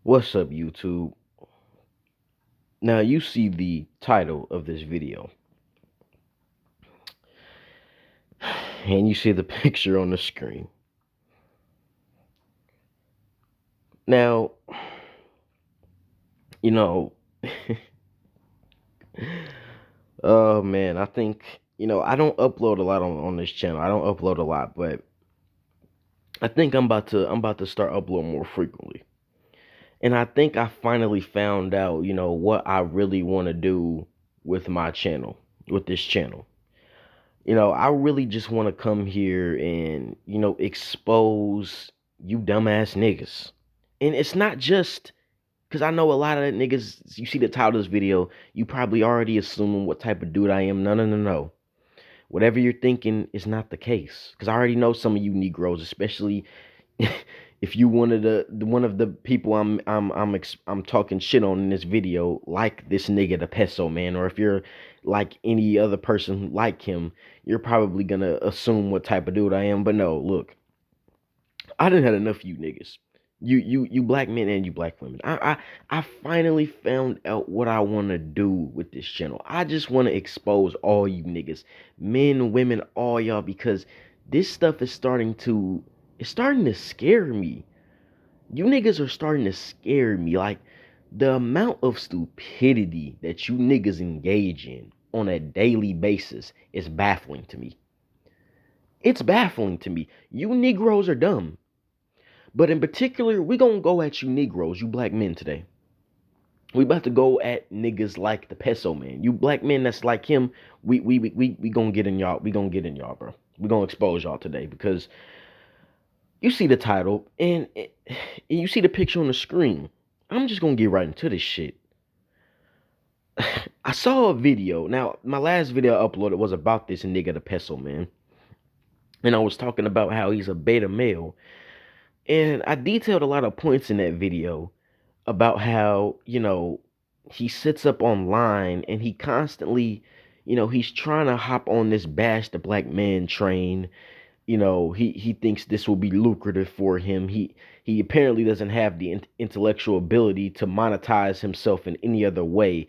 What's up, YouTube? Now, you see the title of this video, and you see the picture on the screen. Now, you know, oh man, I think, I don't upload a lot on this channel. I don't upload a lot, but I think I'm about to start uploading more frequently. And I think I finally found out, what I really want to do with my channel, with this channel. I really just want to come here and, expose you dumbass niggas. And it's not just because I know a lot of niggas, you see the title of this video, you probably already assuming what type of dude I am. No, no, no, no. Whatever you're thinking is not the case. Because I already know some of you Negroes, especially if you one of the people I'm talking shit on in this video, like this nigga the peso man, or if you're like any other person like him, you're probably gonna assume what type of dude I am. But no, look, I done had enough of you niggas. You black men and you black women. I finally found out what I want to do with this channel. I just want to expose all you niggas, men, women, all y'all, because this stuff is starting to scare me. You niggas are starting to scare me. Like the amount of stupidity that you niggas engage in on a daily basis is baffling to me. It's baffling to me. You Negroes are dumb. But in particular, we gonna go at you Negroes, you black men today. We about to go at niggas like the peso man. You black men that's like him, we gonna get in y'all. We gonna get in y'all, bro. We gonna expose y'all today because you see the title and you see the picture on the screen. I'm just gonna get right into this shit. I saw a video. Now, my last video I uploaded was about this nigga the peso man. And I was talking about how he's a beta male. And I detailed a lot of points in that video about how, he sits up online and he constantly, he's trying to hop on this bash the black man train. He thinks this will be lucrative for him. He apparently doesn't have the intellectual ability to monetize himself in any other way,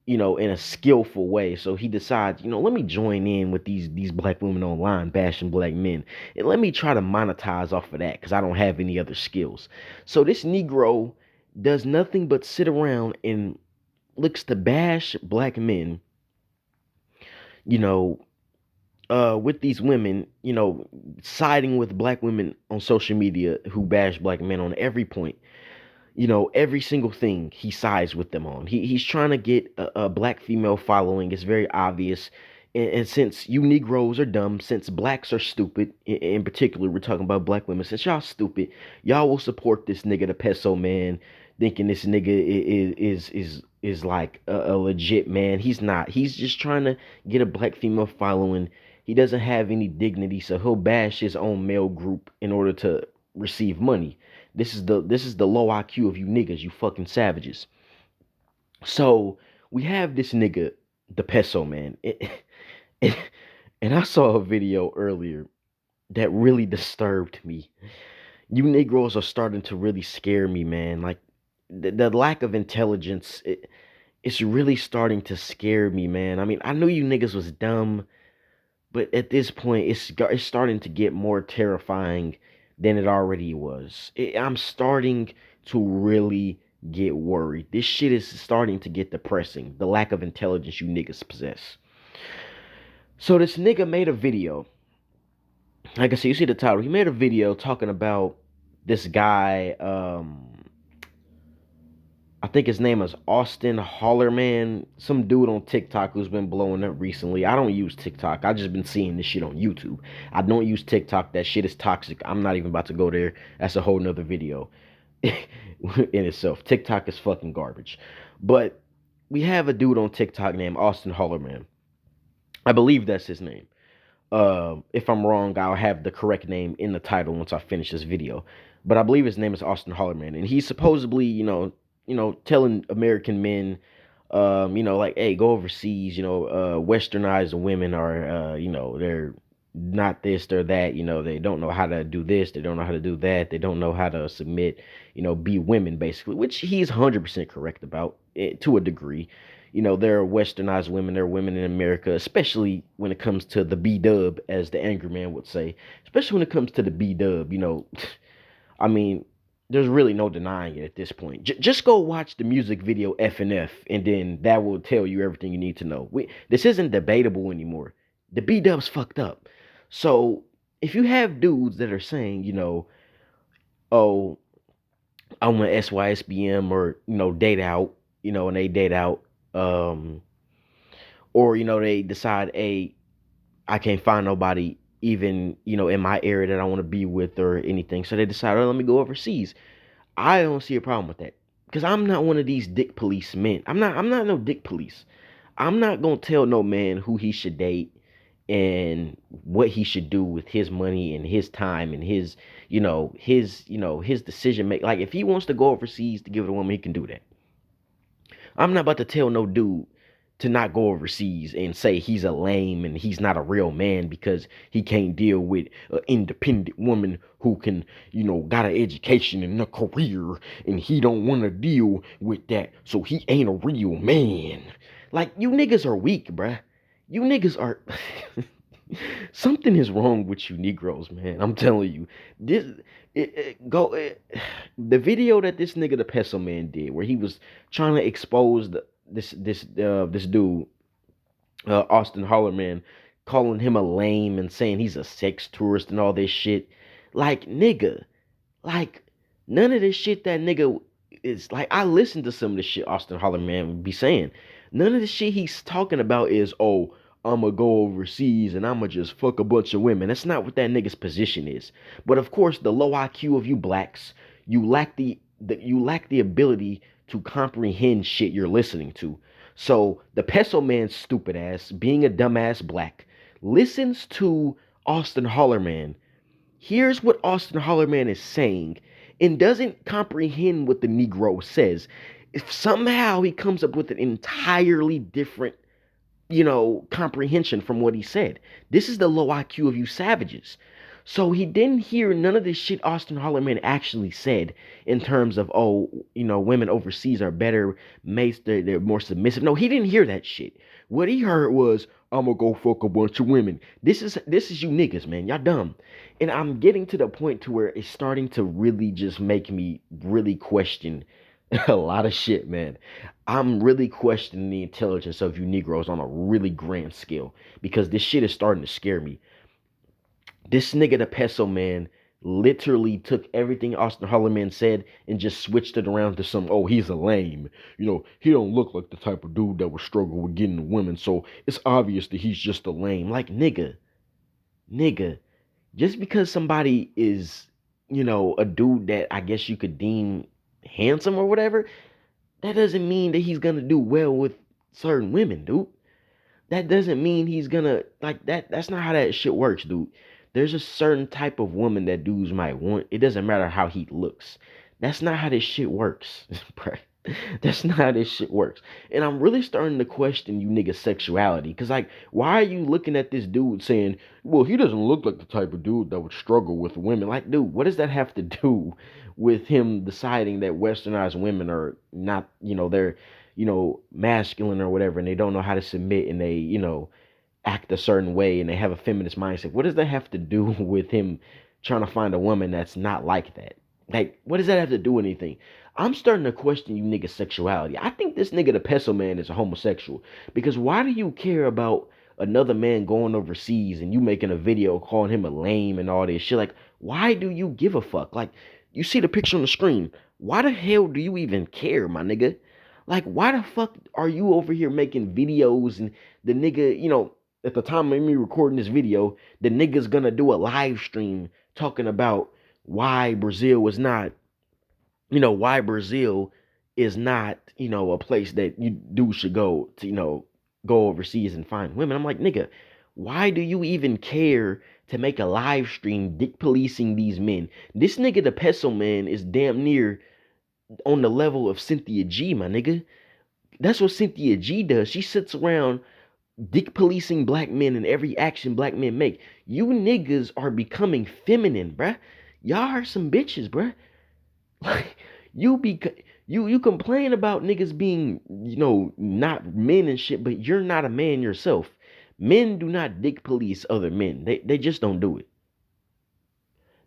in a skillful way. So he decides, let me join in with these black women online bashing black men, and let me try to monetize off of that because I don't have any other skills. So this Negro does nothing but sit around and looks to bash black men, you know, with these women, siding with black women on social media who bash black men on every point. Every single thing he sides with them on. He's trying to get a black female following. It's very obvious. And since you Negroes are dumb, since blacks are stupid, in particular, we're talking about black women, since y'all stupid, y'all will support this nigga, the peso man, thinking this nigga is like a legit man. He's not. He's just trying to get a black female following. He doesn't have any dignity, so he'll bash his own male group in order to receive money. This is the low IQ of you niggas, you fucking savages. So we have this nigga, the peso man. And I saw a video earlier that really disturbed me. You Negroes are starting to really scare me, man. Like the lack of intelligence, it's really starting to scare me, man. I mean, I knew you niggas was dumb, but at this point, it's starting to get more terrifying than it already was. I'm starting to really get worried. This shit is starting to get depressing. The lack of intelligence you niggas possess. So this nigga made a video. Like I said, you see the title. He made a video talking about this guy. I think his name is Austin Hollerman, some dude on TikTok who's been blowing up recently. I don't use TikTok. I just been seeing this shit on YouTube. I don't use TikTok. That shit is toxic. I'm not even about to go there. That's a whole nother video in itself. TikTok is fucking garbage. But we have a dude on TikTok named Austin Hollerman. I believe that's his name. If I'm wrong, I'll have the correct name in the title once I finish this video. But I believe his name is Austin Hollerman, and he's supposedly, telling American men, like, hey, go overseas, westernize the women are, they're not this or that. They don't know how to do this. They don't know how to do that. They don't know how to submit. Be women basically, which he's 100% correct about to a degree. There are westernized women. There are women in America, especially when it comes to the B dub, as the angry man would say. Especially when it comes to the B dub. I mean, there's really no denying it at this point. Just go watch the music video F and F, and then that will tell you everything you need to know. This isn't debatable anymore. The B Dub's fucked up. So if you have dudes that are saying, oh, I want SYSBM or date out, and they date out, or they decide, hey, I can't find nobody even in my area that I want to be with or anything, so they decide, oh, let me go overseas. I don't see a problem with that because I'm not one of these dick police men. I'm not no dick police. I'm not gonna tell no man who he should date and what he should do with his money and his time and his decision make. Like if he wants to go overseas to give it a woman, he can do that. I'm not about to tell no dude to not go overseas and say he's a lame and he's not a real man because he can't deal with an independent woman who can, got an education and a career and he don't want to deal with that. So he ain't a real man. Like you niggas are weak, bruh. You niggas are something is wrong with you Negroes, man. I'm telling you. This the video that this nigga the Peso Man did where he was trying to expose this dude Austin Hollerman, calling him a lame and saying he's a sex tourist and all this shit. Like nigga, like none of this shit that nigga is like. I listened to some of the shit Austin Hollerman be saying. None of the shit he's talking about is, oh, I'ma go overseas and I'ma just fuck a bunch of women. That's not what that nigga's position is. But of course, the low IQ of you blacks, you lack the ability to comprehend shit you're listening to. So the Peso Man's stupid ass, being a dumbass black, listens to Austin Hollerman, hears what Austin Hollerman is saying, and doesn't comprehend what the Negro says. If somehow he comes up with an entirely different comprehension from what he said. This is the low IQ of you savages. So he didn't hear none of this shit Austin Hollerman actually said in terms of, oh, women overseas are better mates, they're more submissive. No, he didn't hear that shit. What he heard was, I'm gonna go fuck a bunch of women. This is you niggas, man. Y'all dumb. And I'm getting to the point to where it's starting to really just make me really question a lot of shit, man. I'm really questioning the intelligence of you Negroes on a really grand scale because this shit is starting to scare me. This nigga, the Peso Man, literally took everything Austin Hollerman said and just switched it around to some, oh, he's a lame. He don't look like the type of dude that would struggle with getting the women, so it's obvious that he's just a lame. Like, nigga, just because somebody is, a dude that I guess you could deem handsome or whatever, that doesn't mean that he's gonna do well with certain women, dude. That doesn't mean he's gonna like that. That's not how that shit works, dude. There's a certain type of woman that dudes might want. It doesn't matter how he looks. That's not how this shit works, bruh. That's not how this shit works. And I'm really starting to question you niggas' sexuality. Cause like, why are you looking at this dude saying, well, he doesn't look like the type of dude that would struggle with women? Like, dude, what does that have to do with him deciding that westernized women are not, they're, masculine or whatever, and they don't know how to submit and they, act a certain way and they have a feminist mindset? What does that have to do with him trying to find a woman that's not like that? Like, what does that have to do with anything? I'm starting to question you niggas' sexuality. I think this nigga the Peso Man is a homosexual. Because why do you care about another man going overseas and you making a video calling him a lame and all this shit? Like, why do you give a fuck? Like, you see the picture on the screen. Why the hell do you even care, my nigga? Like, why the fuck are you over here making videos and the nigga, at the time of me recording this video, the nigga's gonna do a live stream talking about why Brazil is not, why Brazil is not, a place that you do should go to, go overseas and find women. I'm like, nigga, why do you even care to make a live stream dick policing these men? This nigga, the Peso Man, is damn near on the level of Cynthia G, my nigga. That's what Cynthia G does. She sits around dick policing black men in every action black men make. You niggas are becoming feminine, bruh. Y'all are some bitches, bruh. Like you be you complain about niggas being, not men and shit, but you're not a man yourself. Men do not dick police other men. They just don't do it.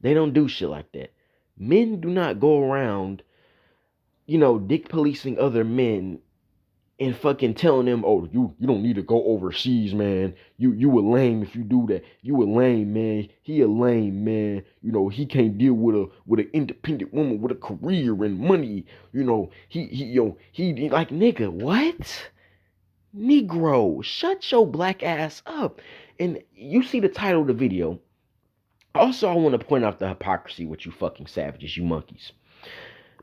They don't do shit like that. Men do not go around, dick policing other men and fucking telling them, oh, you don't need to go overseas, man. You a lame if you do that. You a lame, man. He a lame, man. He can't deal with an independent woman with a career and money. He like, nigga, what? Negro, shut your black ass up. And you see the title of the video. Also, I want to point out the hypocrisy with you fucking savages, you monkeys.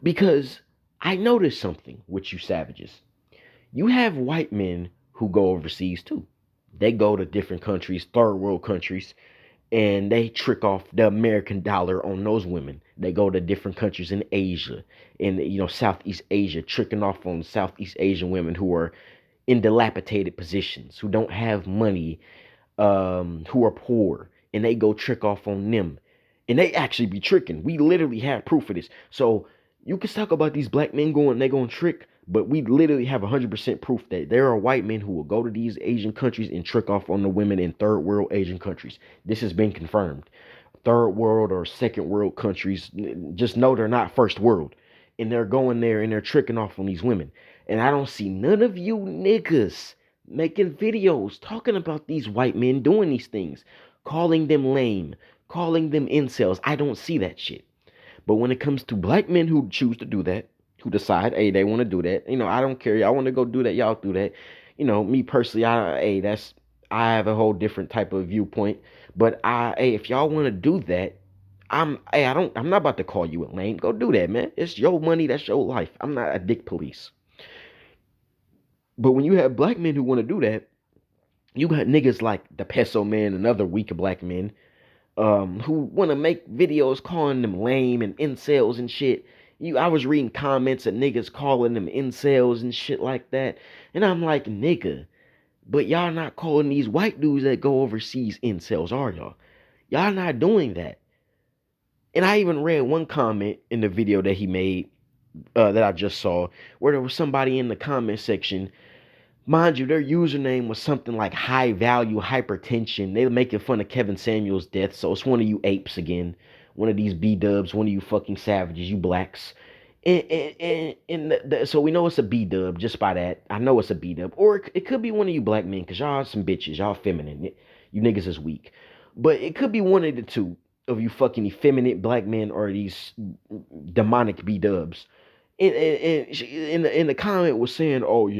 Because I noticed something with you savages. You have white men who go overseas too. They go to different countries, third world countries, and they trick off the American dollar on those women. They go to different countries in Asia, in Southeast Asia, tricking off on Southeast Asian women who are in dilapidated positions, who don't have money, who are poor, and they go trick off on them. And they actually be tricking. We literally have proof of this. So you can talk about these black men they going to trick, but we literally have 100% proof that there are white men who will go to these Asian countries and trick off on the women in third world Asian countries. This has been confirmed. Third world or second world countries, just know they're not first world. And they're going there and they're tricking off on these women. And I don't see none of you niggas making videos talking about these white men doing these things, calling them lame, calling them incels. I don't see that shit. But when it comes to black men who choose to do that, who decide, hey, they want to do that, I don't care. Y'all want to go do that, y'all do that. Me personally, I have a whole different type of viewpoint. But if y'all want to do that, I'm not about to call you a lame. Go do that, man. It's your money, that's your life. I'm not a dick police. But when you have black men who want to do that, you got niggas like the Peso Man and other weak black men who want to make videos calling them lame and incels and shit. I was reading comments of niggas calling them incels and shit like that. And I'm like, nigga, but y'all not calling these white dudes that go overseas incels, are y'all? Y'all not doing that. And I even read one comment in the video that he made that I just saw, where there was somebody in the comment section. Mind you, their username was something like high value hypertension. They were making fun of Kevin Samuel's death. So it's one of you apes again. One of these B-dubs, one of you fucking savages, you blacks. So we know it's a B-dub just by that. I know it's a B-dub. Or it could be one of you black men, because y'all are some bitches. Y'all feminine. You niggas is weak. But it could be one of the two of you fucking effeminate black men or these demonic B-dubs. And in the comment was saying, oh, you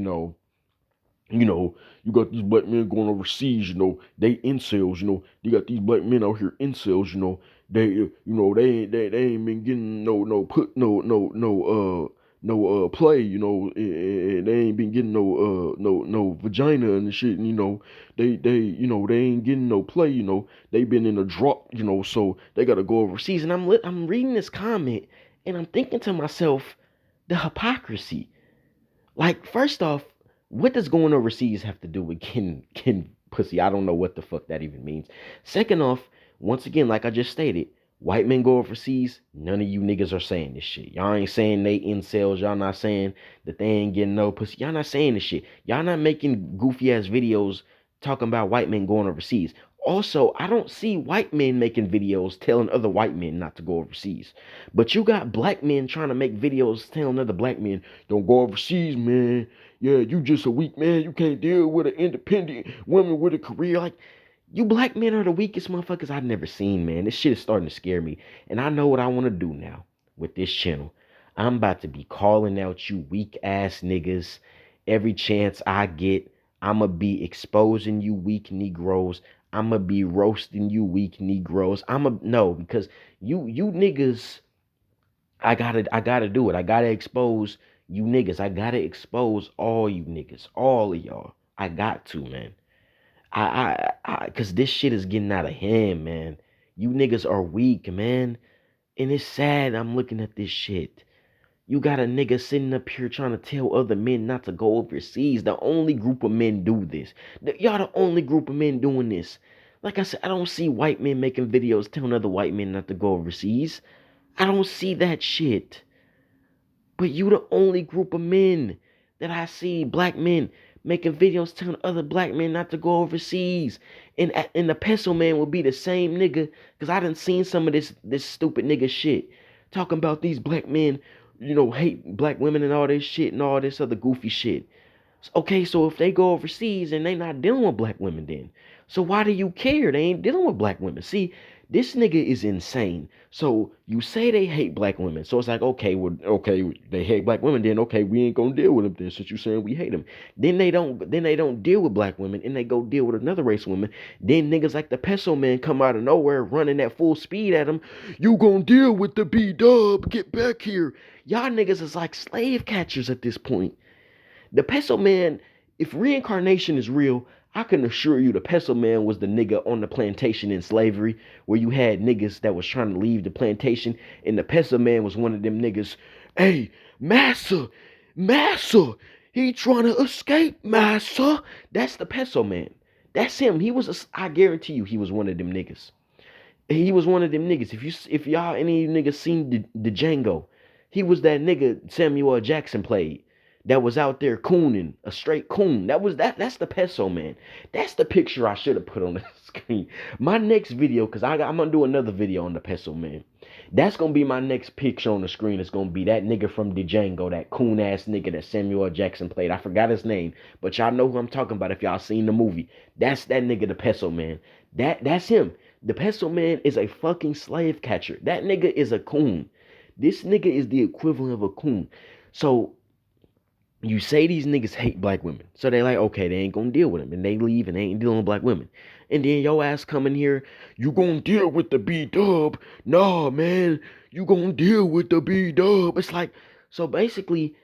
got these black men going overseas, they incels, you got these black men out here incels, they ain't been getting no play, and they ain't been getting no vagina and shit, and, they ain't getting no play, they been in a drop, so they gotta go overseas. And I'm reading this comment and I'm thinking to myself, the hypocrisy. Like, first off, what does going overseas have to do with getting pussy? I don't know what the fuck that even means. Second off, once again, like I just stated, white men go overseas. None of you niggas are saying this shit. Y'all ain't saying they incels. Y'all not saying that they ain't getting no pussy. Y'all not saying this shit. Y'all not making goofy ass videos talking about white men going overseas. Also, I don't see white men making videos telling other white men not to go overseas. But you got black men trying to make videos telling other black men, don't go overseas, man. Yeah, you just a weak man. You can't deal with an independent woman with a career. Like, you black men are the weakest motherfuckers I've never seen, man. This shit is starting to scare me. And I know what I want to do now with this channel. I'm about to be calling out you weak ass niggas every chance I get. I'ma be exposing you weak Negroes. I'ma be roasting you weak Negroes. No, because you niggas, I gotta do it. I gotta expose you niggas. I gotta expose all you niggas. All of y'all. I got to, man. Cause this shit is getting out of hand, man. You niggas are weak, man. And it's sad I'm looking at this shit. You got a nigga sitting up here trying to tell other men not to go overseas. The only group of men do this. Y'all the only group of men doing this. Like I said, I don't see white men making videos telling other white men not to go overseas. I don't see that shit. But you the only group of men that I see, black men, making videos telling other black men not to go overseas. And the peso man will be the same nigga. Cause I done seen some of this stupid nigga shit. Talking about these black men, hate black women and all this shit and all this other goofy shit. Okay, so if they go overseas and they not dealing with black women then. So why do you care? They ain't dealing with black women. See, this nigga is insane. So you say they hate black women. So it's like, okay, well, okay, they hate black women, then okay, we ain't gonna deal with them then since you saying we hate them. Then they don't deal with black women and they go deal with another race of women. Then niggas like the peso man come out of nowhere running at full speed at them. You gonna deal with the B-dub, get back here. Y'all niggas is like slave catchers at this point. The peso man, if reincarnation is real, I can assure you the peso man was the nigga on the plantation in slavery where you had niggas that was trying to leave the plantation and the peso man was one of them niggas. Hey, massa, he trying to escape, massa. That's the peso man. That's him. I guarantee you he was one of them niggas. He was one of them niggas. If y'all any niggas seen the Django, he was that nigga Samuel L. Jackson played. That was out there cooning, a straight coon. That's the peso man. That's the picture I should have put on the screen. My next video, cause I'm gonna do another video on the peso man. That's gonna be my next picture on the screen. It's gonna be that nigga from the Django, that coon ass nigga that Samuel L. Jackson played. I forgot his name, but y'all know who I'm talking about if y'all seen the movie. That's that nigga, the peso man. That's him. The peso man is a fucking slave catcher. That nigga is a coon. This nigga is the equivalent of a coon. So you say these niggas hate black women. So they like, okay, they ain't gonna deal with them. And they leave and they ain't dealing with black women. And then your ass come in here, you gonna deal with the B-dub. Nah, man, you gonna deal with the B-dub. It's like, so basically,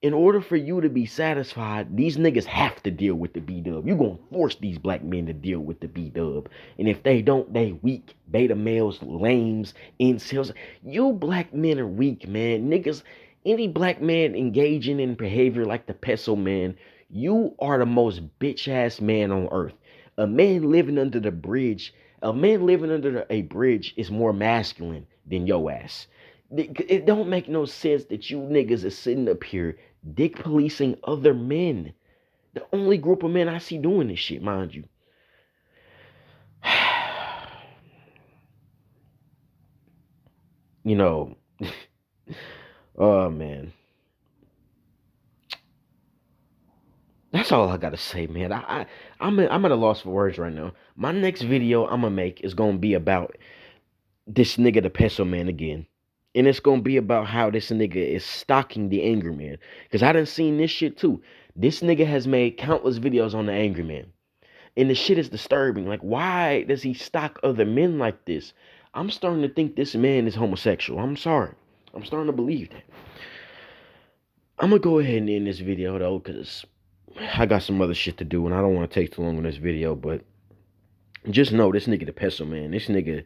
in order for you to be satisfied, these niggas have to deal with the B-dub. You gonna force these black men to deal with the B-dub. And if they don't, they weak. Beta males, lames, incels. You black men are weak, man. Niggas, any black man engaging in behavior like the peso man, you are the most bitch ass man on earth. A man living under a bridge is more masculine than your ass. It don't make no sense that you niggas is sitting up here dick policing other men. The only group of men I see doing this shit, mind you. Oh man. That's all I gotta say, man. I'm at a loss for words right now. My next video I'm gonna make is gonna be about this nigga, the peso man, again. And it's gonna be about how this nigga is stalking the angry man. Cause I done seen this shit too. This nigga has made countless videos on the angry man. And the shit is disturbing. Like, why does he stalk other men like this? I'm starting to think this man is homosexual. I'm sorry. I'm starting to believe that. I'm gonna go ahead and end this video though, cause I got some other shit to do and I don't want to take too long on this video, but just know this nigga the peso man. This nigga,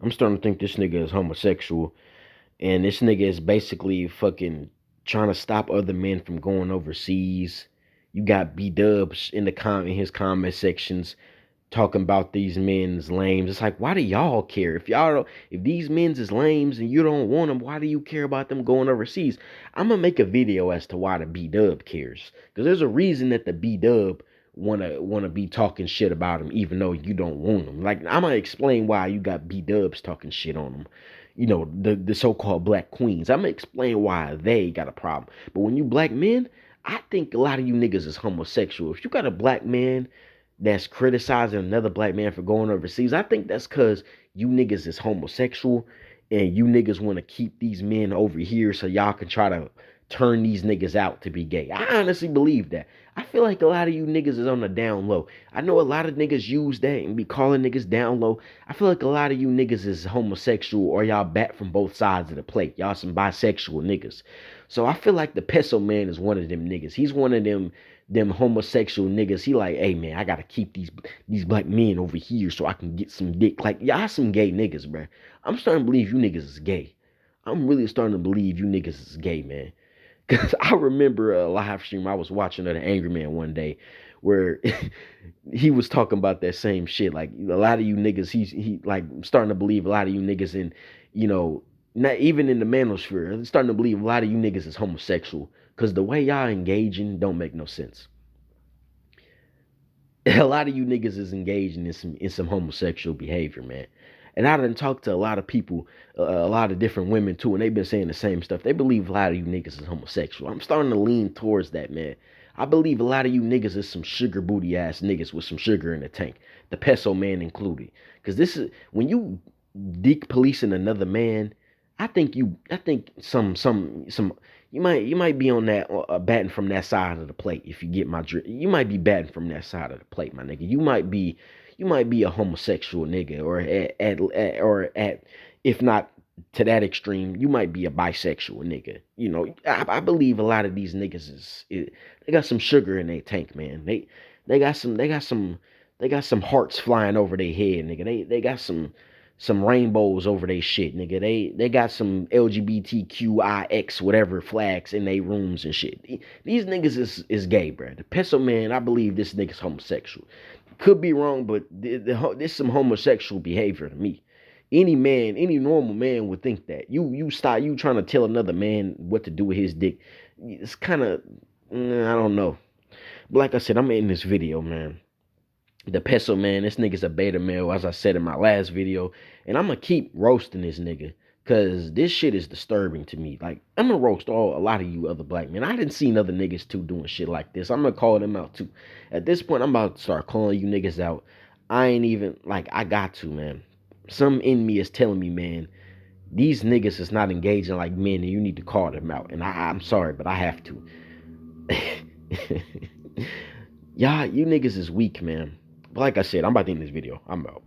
I'm starting to think this nigga is homosexual. And this nigga is basically fucking trying to stop other men from going overseas. You got B-dubs in his comment sections talking about these men's lames. It's like, why do y'all care? If these men's is lames and you don't want them, why do you care about them going overseas? I'm gonna make a video as to why the B-dub cares. Because there's a reason that the B-dub wanna be talking shit about him even though you don't want them. Like, I'm gonna explain why you got B-dubs talking shit on them. The so-called black queens. I'm gonna explain why they got a problem. But when you black men, I think a lot of you niggas is homosexual. If you got a black man that's criticizing another black man for going overseas, I think that's because you niggas is homosexual and you niggas want to keep these men over here so y'all can try to turn these niggas out to be gay. I honestly believe that. I feel like a lot of you niggas is on the down low. I know a lot of niggas use that and be calling niggas down low. I feel like a lot of you niggas is homosexual or y'all bat from both sides of the plate. Y'all some bisexual niggas. So I feel like the peso man is one of them niggas. He's one of them homosexual niggas. He like, hey man, I gotta keep these black men over here so I can get some dick. Like, y'all some gay niggas, bruh. I'm starting to believe you niggas is gay. I'm really starting to believe you niggas is gay, man. Cause I remember a live stream I was watching of the Angry Man one day, where he was talking about that same shit. Like a lot of you niggas, he like starting to believe a lot of you niggas in, you know, not even in the manosphere, starting to believe a lot of you niggas is homosexual. Cause the way y'all engaging don't make no sense. A lot of you niggas is engaging in some homosexual behavior, man. And I done talked to a lot of people, a lot of different women too, and they've been saying the same stuff. They believe a lot of you niggas is homosexual. I'm starting to lean towards that, man. I believe a lot of you niggas is some sugar booty ass niggas with some sugar in the tank, the peso man included. Cause this is when you deek policing another man. I think some you might be on that batting from that side of the plate if you get my drift. You might be batting from that side of the plate, my nigga. You might be a homosexual nigga, or at if not to that extreme, you might be a bisexual nigga. You know, I believe a lot of these niggas they got some sugar in their tank, man. They got some hearts flying over their head, nigga. They got some rainbows over their shit, nigga. They got some LGBTQIX whatever flags in their rooms and shit. These niggas is gay, bro. The peso man, I believe this nigga's homosexual. Could be wrong, but this some homosexual behavior to me. Any man, any normal man would think that. You trying to tell another man what to do with his dick. It's kind of I don't know. But like I said, I'm in this video, man. The peso man, this nigga's a beta male, as I said in my last video, and I'm gonna keep roasting this nigga, cause this shit is disturbing to me. Like I'm gonna roast a lot of you other black men. I didn't see other niggas too doing shit like this. I'm gonna call them out too. At this point, I'm about to start calling you niggas out. I ain't even like I got to, man. Some in me is telling me, man, these niggas is not engaging like men, and you need to call them out. And I'm sorry, but I have to. Y'all, you niggas is weak, man. But like I said, I'm about to end this video. I'm out.